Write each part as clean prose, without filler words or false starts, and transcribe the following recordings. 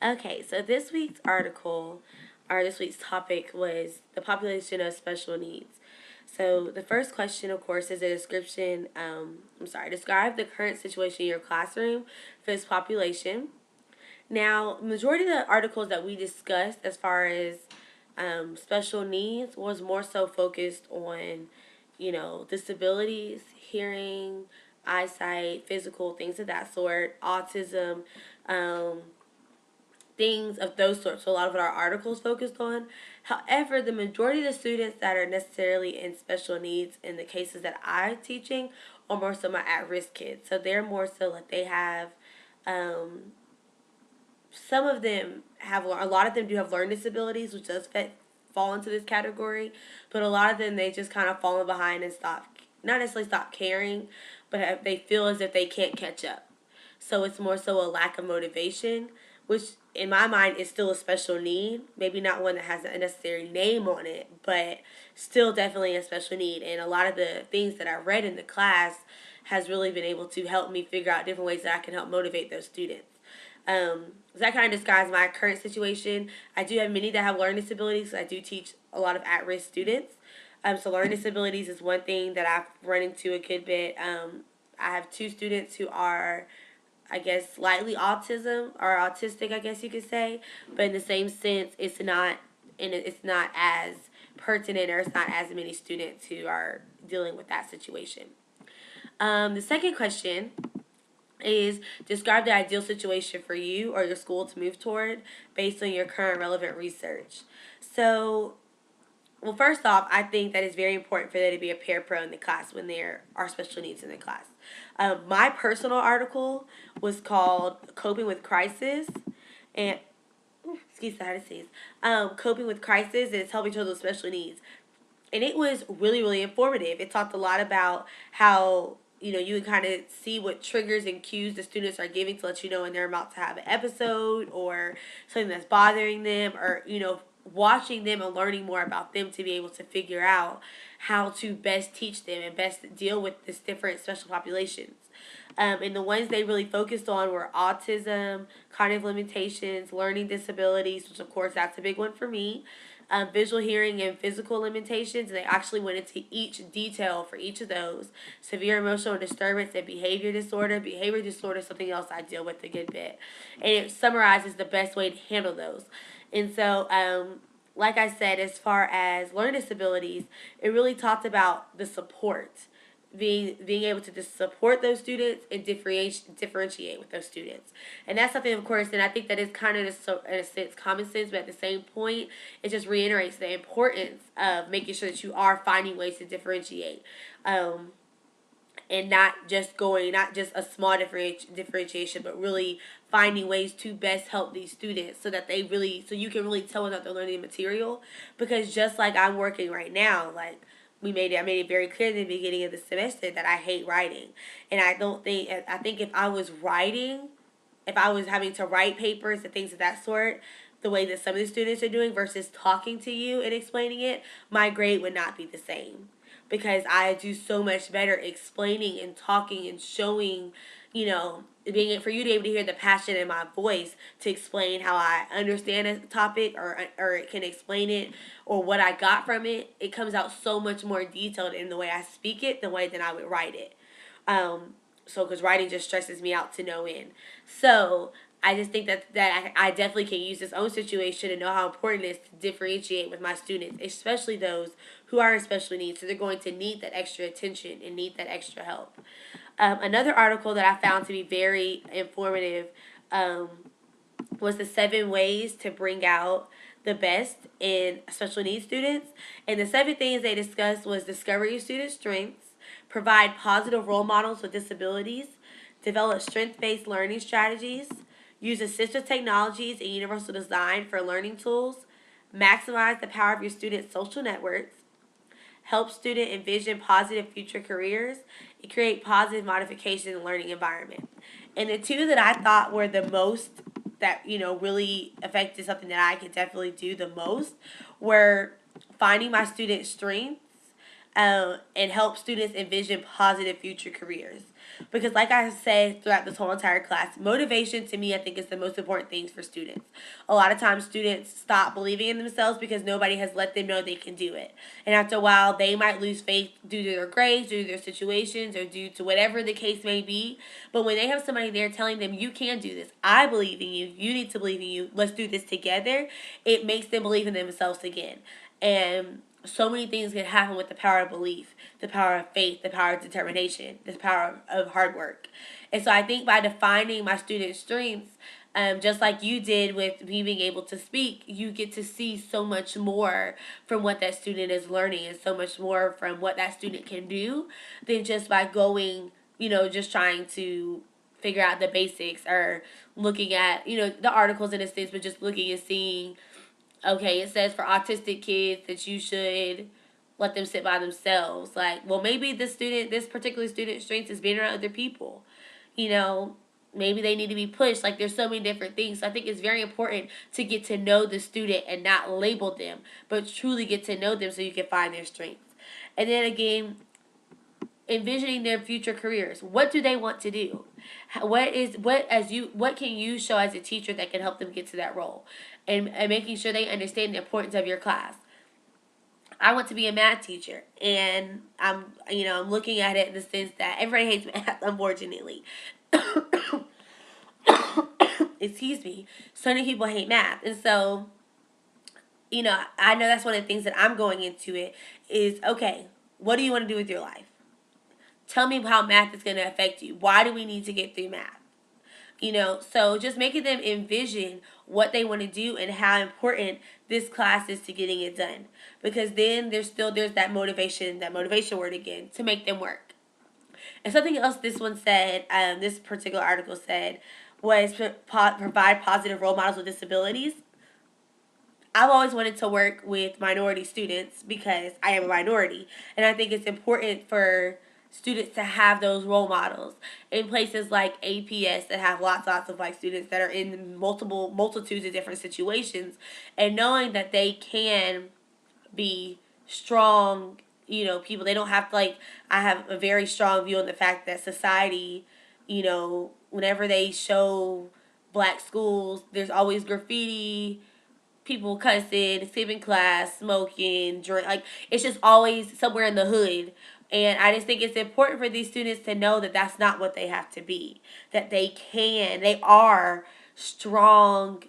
Okay, so this week's article, or this week's topic was the population of special needs. So the first question, of course, is a description. Describe the current situation in your classroom for this population. Now, majority of the articles that we discussed as far as special needs was more so focused on, disabilities, hearing, eyesight, physical, things of that sort, autism, um, things of those sorts. So a lot of what our articles focused on. However, the majority of the students that are necessarily in special needs in the cases that I'm teaching are more so my at-risk kids. So they're more so like they have, some of them have, a lot of them do have learning disabilities, which does fall into this category. But a lot of them, they just kind of fallen behind and stop, not necessarily stop caring, but they feel as if they can't catch up. So it's more so a lack of motivation, which in my mind is still a special need. Maybe not one that has a necessary name on it, but still definitely a special need. And a lot of the things that I read in the class has really been able to help me figure out different ways that I can help motivate those students. So that kind of describes my current situation. I do have many that have learning disabilities. So I do teach a lot of at-risk students. So learning disabilities is one thing that I've run into a good bit. I have two students who are, I guess, slightly autism or autistic, I guess you could say, but in the same sense, it's not as pertinent, or it's not as many students who are dealing with that situation. The second question is describe the ideal situation for you or your school to move toward based on your current relevant research. So, well, first off, I think that it's very important for there to be a peer pro in the class when there are special needs in the class. My personal article was called Coping with Crisis, and excuse me, how to say this. Coping with Crisis, and it's helping children with special needs. And it was really, really informative. It talked a lot about how, you would kind of see what triggers and cues the students are giving to let you know when they're about to have an episode or something that's bothering them, or, watching them and learning more about them to be able to figure out how to best teach them and best deal with this different special populations. And the ones they really focused on were autism, cognitive limitations, learning disabilities, which of course that's a big one for me, visual, hearing, and physical limitations. And they actually went into each detail for each of those. Severe emotional disturbance and behavior disorder. Behavior disorder is something else I deal with a good bit. And it summarizes the best way to handle those. And so, like I said, as far as learning disabilities, it really talked about the support, being able to just support those students and differentiate with those students. And that's something, of course, and I think that is kind of, in a sense, common sense, but at the same point, it just reiterates the importance of making sure that you are finding ways to differentiate. And not just a small differentiation, but really finding ways to best help these students so you can really tell whether they're learning material. Because just like I'm working right now, like I made it very clear in the beginning of the semester that I hate writing. And I think if I was having to write papers and things of that sort, the way that some of the students are doing versus talking to you and explaining it, my grade would not be the same. Because I do so much better explaining and talking and showing, being for you to be able to hear the passion in my voice to explain how I understand a topic or can explain it or what I got from it. It comes out so much more detailed in the way I speak it than the way that I would write it. Because writing just stresses me out to no end. So I just think that I definitely can use this own situation and know how important it is to differentiate with my students, especially those who are in special needs. So they're going to need that extra attention and need that extra help. Another article that I found to be very informative was the 7 ways to bring out the best in special needs students. And the 7 things they discussed was discover your students' strengths, provide positive role models with disabilities, develop strength-based learning strategies, use assistive technologies and universal design for learning tools, maximize the power of your students' social networks, help student envision positive future careers, and create positive modification in the learning environment. And the 2 that I thought were the most, that, really affected something that I could definitely do the most, were finding my students' strengths and help students envision positive future careers. Because, like I said throughout this whole entire class, motivation to me, I think, is the most important things for students. A lot of times, students stop believing in themselves because nobody has let them know they can do it. And after a while, they might lose faith due to their grades, due to their situations, or due to whatever the case may be. But when they have somebody there telling them, you can do this, I believe in you, you need to believe in you, let's do this together, it makes them believe in themselves again. And so many things can happen with the power of belief, the power of faith, the power of determination, the power of hard work. And so I think by defining my students' strengths, just like you did with me being able to speak, you get to see so much more from what that student is learning and so much more from what that student can do than just by going, just trying to figure out the basics or looking at, the articles in a sense, but just looking and seeing, okay, it says for autistic kids that you should let them sit by themselves. Like, well, maybe this particular student's strength is being around other people. Maybe they need to be pushed. Like, there's so many different things. So I think it's very important to get to know the student and not label them, but truly get to know them so you can find their strengths. And then again, envisioning their future careers. What do they want to do? What can you show as a teacher that can help them get to that role? And making sure they understand the importance of your class. I want to be a math teacher, and I'm looking at it in the sense that everybody hates math, unfortunately. Excuse me. So many people hate math, and so I know that's one of the things that I'm going into it is, okay, what do you want to do with your life? Tell me how math is going to affect you. Why do we need to get through math? So just making them envision what they want to do and how important this class is to getting it done. Because then there's that motivation word again, to make them work. And something else this particular article said, was provide positive role models with disabilities. I've always wanted to work with minority students because I am a minority. And I think it's important for students to have those role models in places like APS that have lots of students that are in multitudes of different situations, and knowing that they can be strong, people. They don't have to I have a very strong view on the fact that society, whenever they show black schools, there's always graffiti, people cussing, skipping class, smoking, drink. It's just always somewhere in the hood. And I just think it's important for these students to know that that's not what they have to be. That they are strong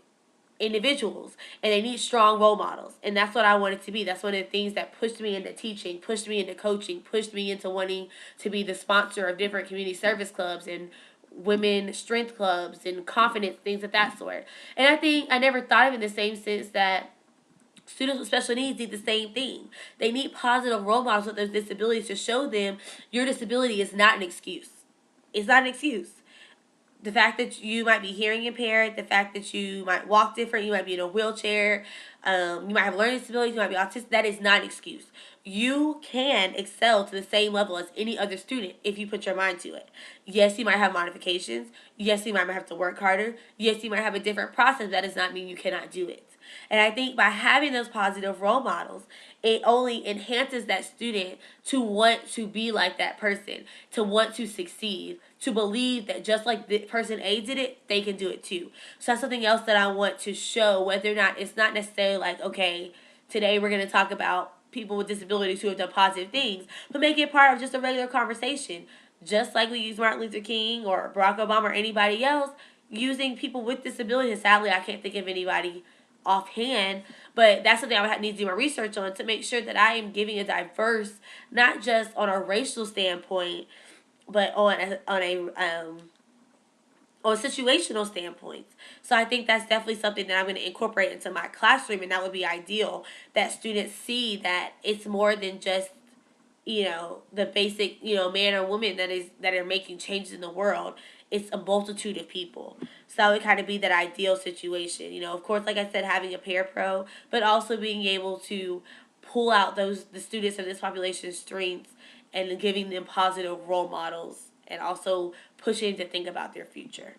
individuals, and they need strong role models. And that's what I wanted to be. That's one of the things that pushed me into teaching, pushed me into coaching, pushed me into wanting to be the sponsor of different community service clubs and women strength clubs and confidence, things of that sort. And I think I never thought of it in the same sense that students with special needs need the same thing. They need positive role models with those disabilities to show them your disability is not an excuse. It's not an excuse. The fact that you might be hearing impaired, the fact that you might walk different, you might be in a wheelchair, you might have learning disabilities, you might be autistic, that is not an excuse. You can excel to the same level as any other student if you put your mind to it. Yes, you might have modifications. Yes, you might have to work harder. Yes, you might have a different process. That does not mean you cannot do it. And I think by having those positive role models, it only enhances that student to want to be like that person, to want to succeed, to believe that just like the person A did it, they can do it too. So that's something else that I want to show, whether or not it's not necessarily like, okay, today we're going to talk about people with disabilities who have done positive things, but make it part of just a regular conversation. Just like we use Martin Luther King or Barack Obama or anybody else, using people with disabilities. Sadly, I can't think of anybody offhand, but that's something I would need to do my research on to make sure that I am giving a diverse, not just on a racial standpoint, but on situational standpoints. So I think that's definitely something that I'm going to incorporate into my classroom, and that would be ideal, that students see that it's more than just the basic man or woman that are making changes in the world. It's a multitude of people. So that would kind of be that ideal situation. Of course, like I said, having a parapro, but also being able to pull out the students of this population's strengths and giving them positive role models, and also pushing to think about their future.